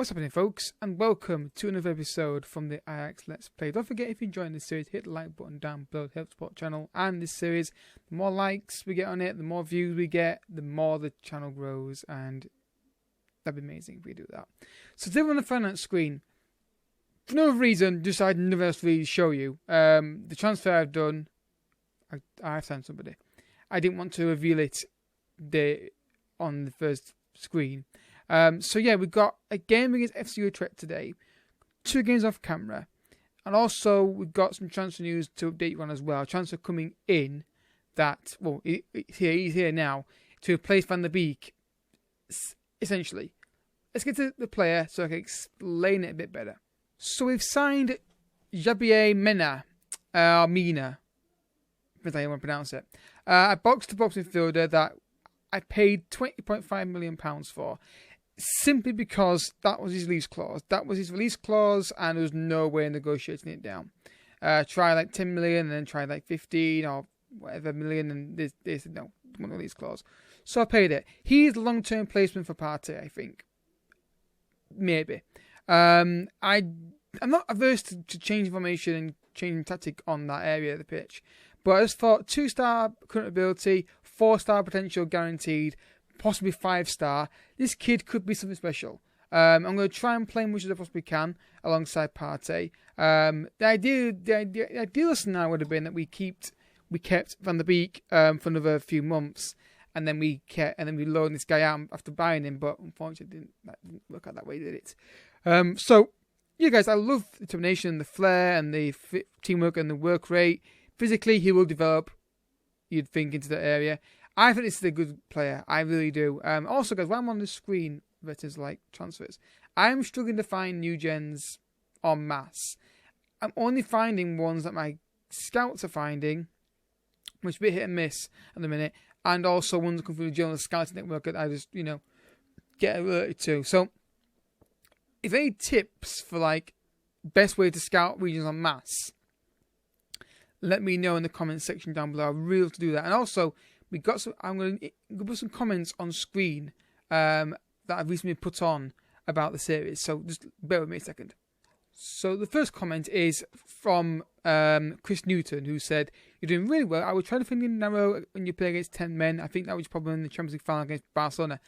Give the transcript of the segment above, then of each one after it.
What's happening, folks, and welcome to another episode from the Ajax Let's Play. Don't forget, if you're enjoying this series, hit the like button down below to help support the channel and this series. The more likes we get on it, the more views we get, the more the channel grows, and that'd be amazing if we do that. So today we're on the finance screen. For no reason, decided nothing else to really show you. The transfer I've done, I've signed somebody. I didn't want to reveal it on the first screen. So yeah, we've got a game against FC Utrecht today, 2 games off camera, and also we've got some transfer news to update you on as well. Transfer coming in that, well, he's here now to replace Van der Beek, essentially. Let's get to the player so I can explain it a bit better. So we've signed Javier Mena, depends how you want to pronounce it, a box-to-box midfielder that I paid £20.5 million for. Simply because that was his release clause. That was his release clause, and there was no way of negotiating it down. Try like 10 million, and then try like 15 or whatever million, and they said no, want the release clause. So I paid it. He's long-term placement for Partey, I think. Maybe. I'm not averse to change formation and changing tactic on that area of the pitch, but I just thought 2-star current ability, 4-star potential guaranteed, possibly 5-star. This kid could be something special. I'm going to try and play as much as I possibly can alongside Partey. The ideal scenario would have been that we kept Van der Beek for another few months, and then we loaned this guy out after buying him. But unfortunately, that didn't work out that way, did it? So yeah, guys, I love the determination, the flair, and the teamwork and the work rate. Physically, he will develop, you'd think, into that area. I think this is a good player. I really do. Also, guys, while I'm on the screen, versus like transfers, I'm struggling to find new gens en masse. I'm only finding ones that my scouts are finding, which is a bit hit and miss at the minute, and also ones that come through the general scouting network that I just, get alerted to. So, if any tips for like best way to scout regions en masse, let me know in the comments section down below. I'd really love to do that. And also, I'm going to put some comments on screen that I've recently put on about the series. So just bear with me a second. So the first comment is from Chris Newton, who said, "You're doing really well. I would try to find you narrow when you play against 10 men. I think that was probably in the Champions League final against Barcelona."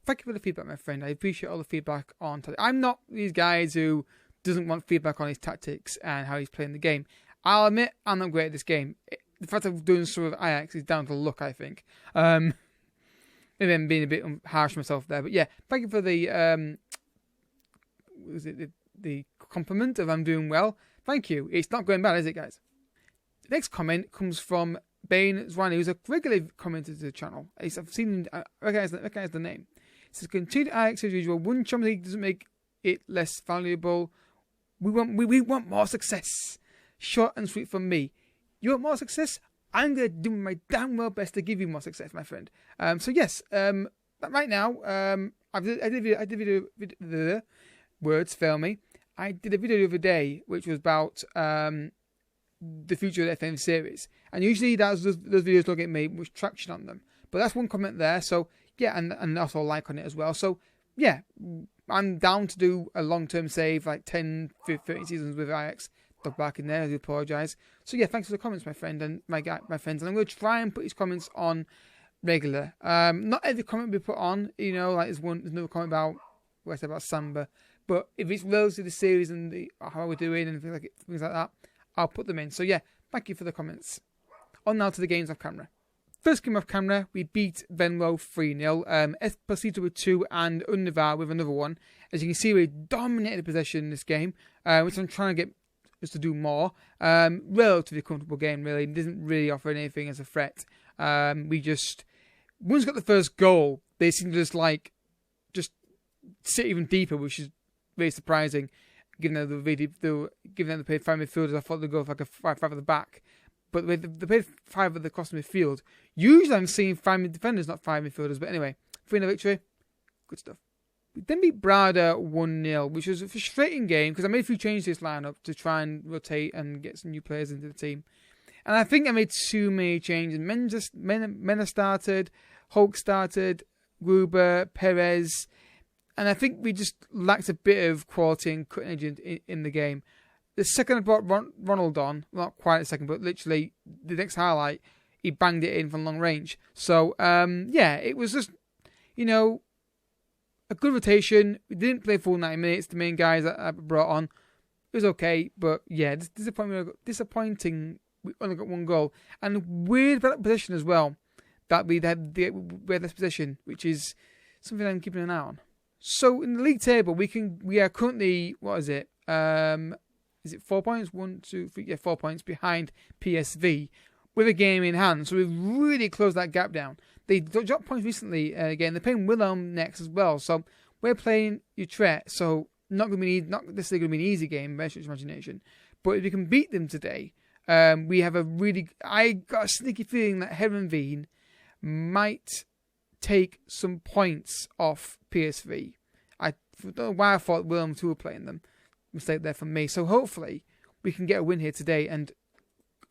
Thank you for the feedback, my friend. I appreciate all the feedback on tactics. I'm not these guys who doesn't want feedback on his tactics and how he's playing the game. I'll admit I'm not great at this game. The fact of doing some of Ajax is down to luck, I think. Maybe I'm being a bit harsh on myself there, but yeah, thank you for the the compliment of I'm doing well. Thank you. It's not going bad, is it, guys? The next comment comes from Bain Zwani, who's a regular commenter to the channel. I've seen him, I recognize the name. It says, "Continued Ajax as usual. One Champions League doesn't make it less valuable. We want more success. Short and sweet from me. You want more success? I'm going to do my damn well best to give you more success, my friend." So yes, right now, I did a video, words fail me. I did a video the other day, which was about the future of the FM series. And usually those videos don't get me much traction on them. But that's one comment there. So yeah, and also a like on it as well. So yeah, I'm down to do a long-term save, like 10, 15 seasons with Ajax. Dog back in there, I do apologise. So yeah, thanks for the comments, my friend and my friends. And I'm going to try and put his comments on regular. Not every comment will be put on, like there's another comment about what I said about Samba. But if it's relative to the series and how we're doing and things like that, I'll put them in. So yeah, thank you for the comments. On now to the games off camera. First game off camera, we beat Venlo 3-0. Esposito with 2 and Unnavar with another 1. As you can see, we dominated the possession in this game, which I'm trying to get us to do more. Relatively comfortable game, really. It doesn't really offer anything as a threat. Once we got the first goal, they seem to just sit even deeper, which is really surprising. Given that they played 5 midfielders, I thought they'd go for like a 5 at the back. But they played 5 at the cross midfield. Usually I'm seeing 5 defenders, not 5 midfielders. But anyway, 3-0 victory. Good stuff. We then beat Braga 1-0, which was a frustrating game because I made a few changes to this lineup to try and rotate and get some new players into the team. And I think I made too many changes. Mena started, Hulk started, Gruber, Perez. And I think we just lacked a bit of quality and cutting edge in the game. The second I brought Ronald on, not quite a second, but literally the next highlight, he banged it in from long range. So, it was just, a good rotation. We didn't play full 90 minutes. The main guys that I brought on, it was okay, but yeah, disappointing. We only got one goal. And weird about that position as well, that we had this position, which is something I'm keeping an eye on. So in the league table, we are currently, what is it? Is it 4 points? 1, 2, 3, 4 points behind PSV with a game in hand. So we've really closed that gap down. They dropped points recently again. They're playing Willem next as well. So we're playing Utrecht. So not necessarily going to be an easy game by stretch of imagination. But if we can beat them today, we have I got a sneaky feeling that Heerenveen might take some points off PSV. I don't know why I thought Willem 2 were playing them. Mistake there from me. So hopefully we can get a win here today and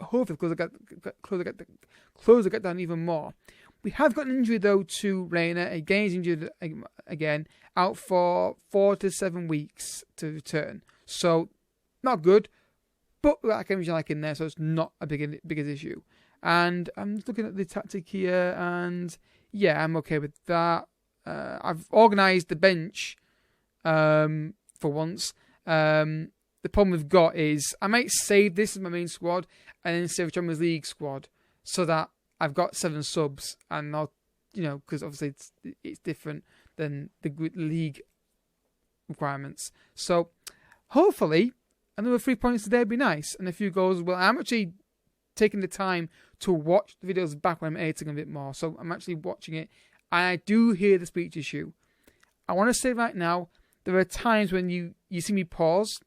hopefully close the gap down even more. We have got an injury though to Reina. Again, he's injured again, out for 4 to 7 weeks to return. So not good, but we've got Ajax in there, so it's not a big issue. And I'm just looking at the tactic here, and yeah, I'm okay with that. I've organised the bench for once. The problem we've got is I might save this as my main squad and then save a Champions League squad so that I've got 7 subs, and I'll, because obviously it's different than the league requirements. So hopefully another 3 points today would be nice, and a few goals as well. I'm actually taking the time to watch the videos back when I'm editing a bit more, so I'm actually watching it, and I do hear the speech issue. I want to say right now, there are times when you see me pause,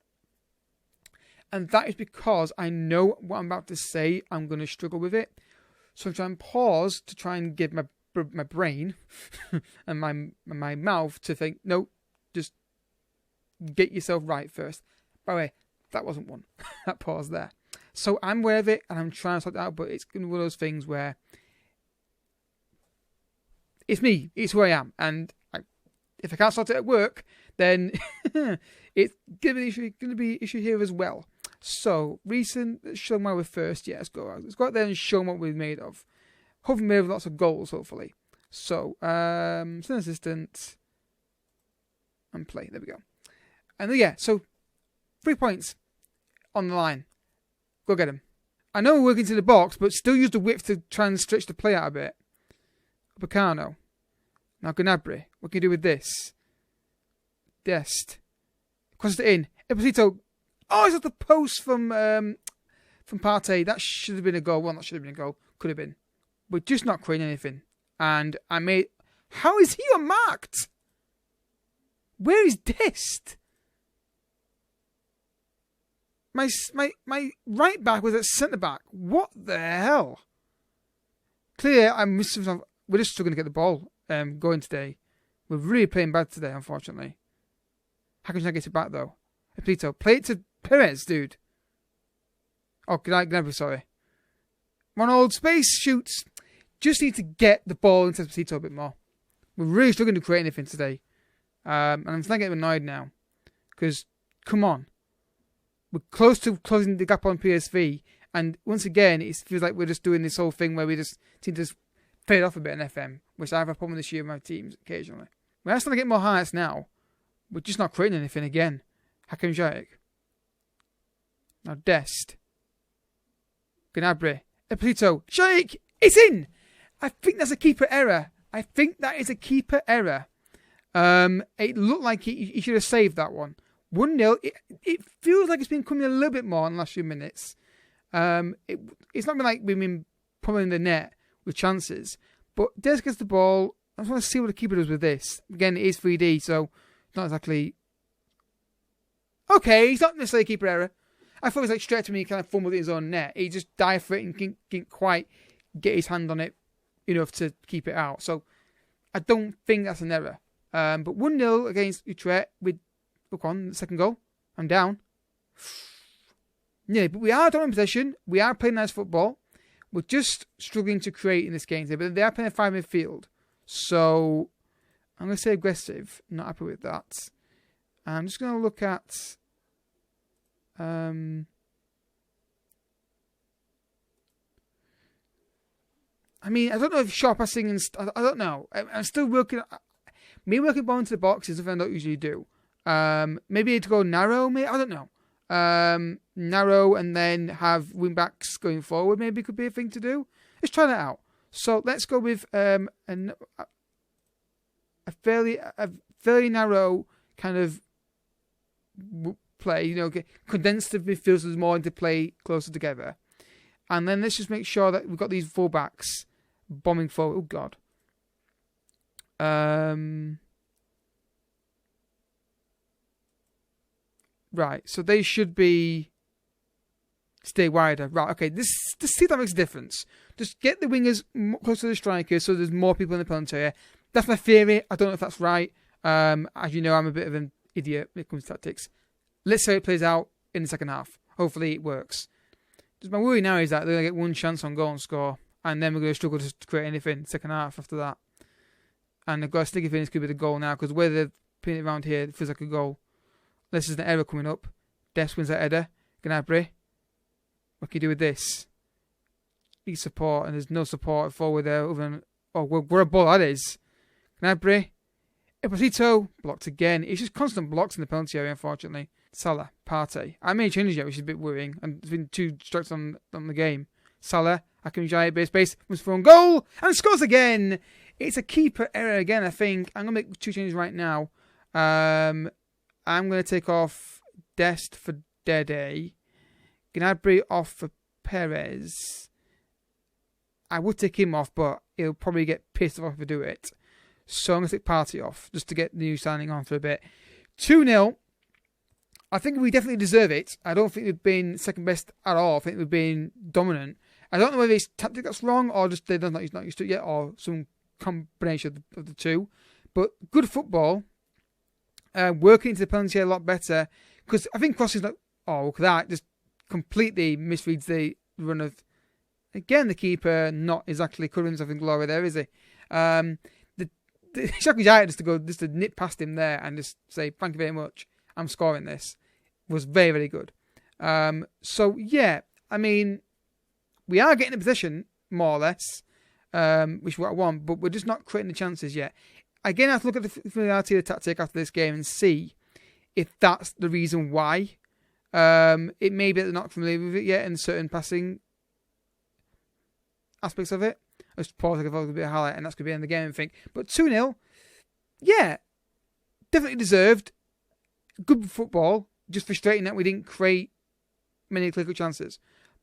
and that is because I know what I'm about to say, I'm going to struggle with it. So I'm trying to pause to try and give my brain and my mouth to think, no, just get yourself right first. By the way, that wasn't one. That pause there. So I'm aware of it, and I'm trying to sort it out, but it's going to be one of those things where it's me, it's who I am, and if I can't sort it at work, then it's going to be an issue here as well. So, recent, show them why we're first. Yeah, let's go out there and show them what we're made of. Hopefully made of lots of goals, hopefully. So, send assistant and play. There we go. And yeah, so 3 points on the line. Go get them. I know we're working to the box, but still use the width to try and stretch the play out a bit. Upacano. Now Gnabry. What can you do with this? Dest. Crosses it in. Esposito. Oh, it's at the post from Partey. That should have been a goal. Well, that should have been a goal. Could have been. We're just not creating anything. And I made... How is he unmarked? Where is Dest? My right back was at centre back. What the hell? Clear, we're just struggling to get the ball going today. We're really playing bad today, unfortunately. How can I get it back though? Epito, play it to Perez, dude. Oh, Gnabry, sorry. Ronald, space, shoots. Just need to get the ball into Epito a bit more. We're really struggling to create anything today. And I'm starting to get annoyed now. Because, come on. We're close to closing the gap on PSV. And once again, it feels like we're just doing this whole thing where we just seem to just fade off a bit in FM. Which I have a problem this year with my teams occasionally. We're starting to get more highlights now. We're just not creating anything again. Hakim Ziyech. Now Dest. Gnabry. Epito. Ziyech! It's in! I think that's a keeper error. I think that is a keeper error. It looked like he should have saved that one. 1-0. It feels like it's been coming a little bit more in the last few minutes. It's not been like we've been pulling the net with chances. But Dest gets the ball. I just want to see what the keeper does with this. Again, it is 3D, so it's not exactly... Okay, he's not necessarily a keeper error. I thought it was like straight to me, kind of fumbled in his own net. He just dived for it and didn't quite get his hand on it enough to keep it out. So I don't think that's an error. But 1-0 against Utrecht with, look on, the second goal. I'm down. Yeah, but we are dominant possession. We are playing nice football. We're just struggling to create in this game today. But they are playing a 5 midfield. So I'm going to say aggressive. Not happy with that. I'm just going to look at... I mean, I don't know if short passing and... I don't know. I'm still working... Me working ball into the box is something I don't usually do. Maybe to go narrow, maybe, I don't know. Narrow and then have wing backs going forward maybe could be a thing to do. Let's try that out. So let's go with a fairly narrow kind of play, you know, condense the midfielders more into play closer together. And then let's just make sure that we've got these full-backs bombing forward. Oh, God. Right, so they should be... Stay wider. Right, okay, this see if that makes a difference. Just get the wingers closer to the strikers so there's more people in the penalty area. That's my theory. I don't know if that's right. As you know, I'm a bit of an idiot when it comes to tactics. Let's see how it plays out in the second half. Hopefully it works. Just my worry now is that they're going to get one chance on goal and score, and then we're going to struggle to create anything second half after that. And I've got a sticky feeling this could be the goal now, because the way they're pinning it around here, it feels like a goal. Unless there's an error coming up. Des wins that header. Gnabry. What can you do with this? Need support, and there's no support forward there other than... Oh, where a ball that is. Gnabry. Esposito. Blocked again. It's just constant blocks in the penalty area, unfortunately. Salah. Partey. I made changes yet, which is a bit worrying. And there's been 2 strikes on the game. Salah. Hakim Ziyech, base. Was for on goal. And scores again. It's a keeper error again, I think. I'm going to make 2 changes right now. I'm going to take off Dest for Dede. Gnabry off for Perez. I would take him off, but he'll probably get pissed off if I do it. So I'm going to take Partey off, just to get the new signing on for a bit. 2-0. I think we definitely deserve it. I don't think we've been second best at all. I think we've been dominant. I don't know whether it's tactic that's wrong, or just they're not used to it yet, or some combination of the two. But good football. Working into the penalty a lot better. Because I think crosses like, oh, look at that. Just completely misreads the run of... Again, the keeper not exactly covering himself in glory there, is he? Shaki Jaya just to nip past him there and just say, thank you very much, I'm scoring this, was very, very good. So, yeah, I mean, we are getting a position, more or less, which is what I want, but we're just not creating the chances yet. Again, I have to look at the familiarity of the tactic after this game and see if that's the reason why. It may be that they're not familiar with it yet in certain passing aspects of it. I just pause, like a bit of highlight, and that's going to be in the game, I think. But 2-0, yeah, definitely deserved. Good football. Just frustrating that we didn't create many clear-cut chances.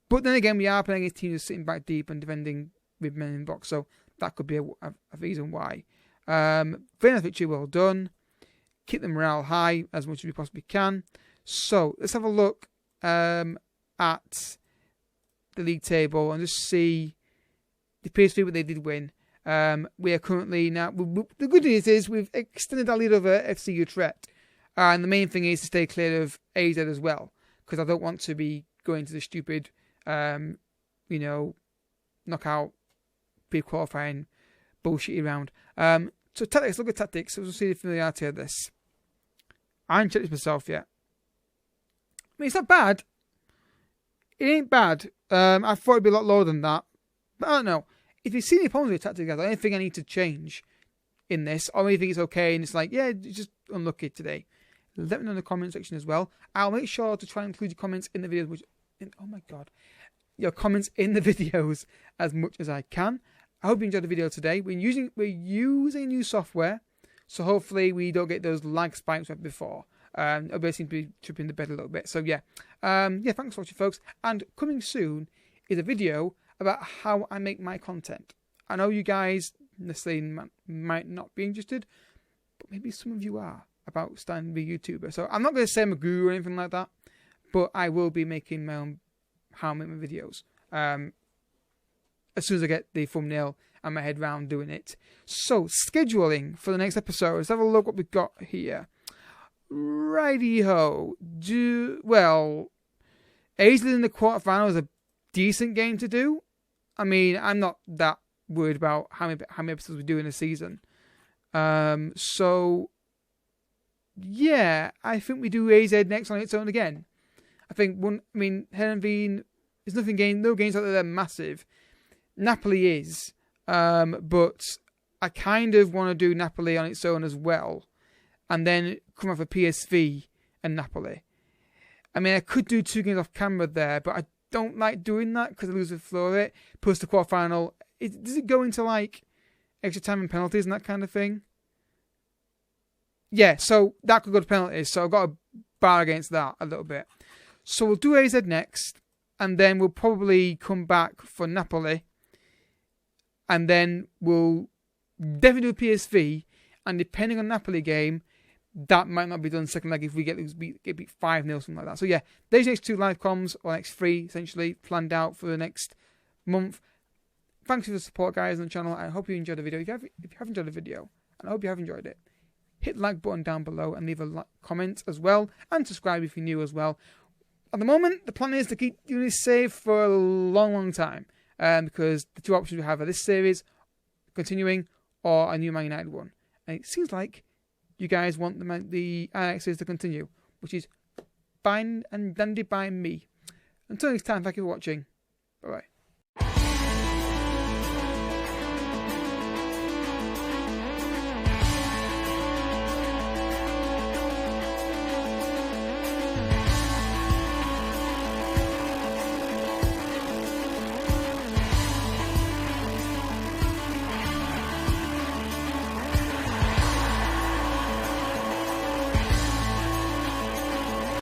But then again, we are playing against teams sitting back deep and defending with men in the box, so that could be a reason why. Very nice victory, well done. Keep the morale high as much as we possibly can. So let's have a look at the league table and just see the PSV what they did win. We are currently now... The good news is we've extended our lead over FC Utrecht. And the main thing is to stay clear of AZ as well. Because I don't want to be going to the stupid, knockout pre-qualifying bullshitty round. So tactics, look at tactics. So we'll see the familiarity of this. I haven't checked this myself yet. I mean, it's not bad. It ain't bad. I thought it'd be a lot lower than that. But I don't know. If you've seen the opponents with tactics, I don't think I need to change in this. Or maybe think it's okay and it's like, yeah, it's just unlucky today. Let me know in the comment section as well. I'll make sure to try and include your comments in the videos. Oh my God. Your comments in the videos as much as I can. I hope you enjoyed the video today. We're using new software. So hopefully we don't get those lag spikes we had before. Everybody seems to be tripping the bed a little bit. So yeah. Thanks for watching, folks. And coming soon is a video about how I make my content. I know you guys necessarily might not be interested, but maybe some of you are, about starting to be a YouTuber. So I'm not going to say I'm a guru or anything like that, but I will be making my own how I make my videos. As soon as I get the thumbnail and my head round doing it. So, scheduling for the next episode. Let's have a look what we've got here. Righty-ho. Aisley in the quarterfinal is a decent game to do. I mean, I'm not that worried about how many episodes we do in a season. So yeah, I think we do AZ next on its own again. I think Heerenveen is no games out there that are massive. Napoli is, but I kind of want to do Napoli on its own as well, and then come off a PSV and Napoli. I mean, I could do 2 games off camera there, but I don't like doing that because I lose the flow of it. Plus the quarterfinal, does it go into like extra time and penalties and that kind of thing? Yeah, so that could go to penalties. So I've got a bar against that a little bit. So we'll do AZ next, and then we'll probably come back for Napoli, and then we'll definitely do PSV. And depending on Napoli game, that might not be done second leg if we get beat 5-0, something like that. So yeah, there's next 2 live comms, or next 3 essentially, planned out for the next month. Thanks for the support, guys, on the channel. I hope you enjoyed the video. If you have enjoyed the video, and I hope you have enjoyed it, hit the like button down below and leave a comment as well, and subscribe if you're new as well. At the moment, the plan is to keep doing this save for a long, long time, because the 2 options we have are this series continuing or a new Man United one. And it seems like you guys want the Ajax to continue, which is fine and dandy by me. Until next time, thank you for watching. Bye-bye.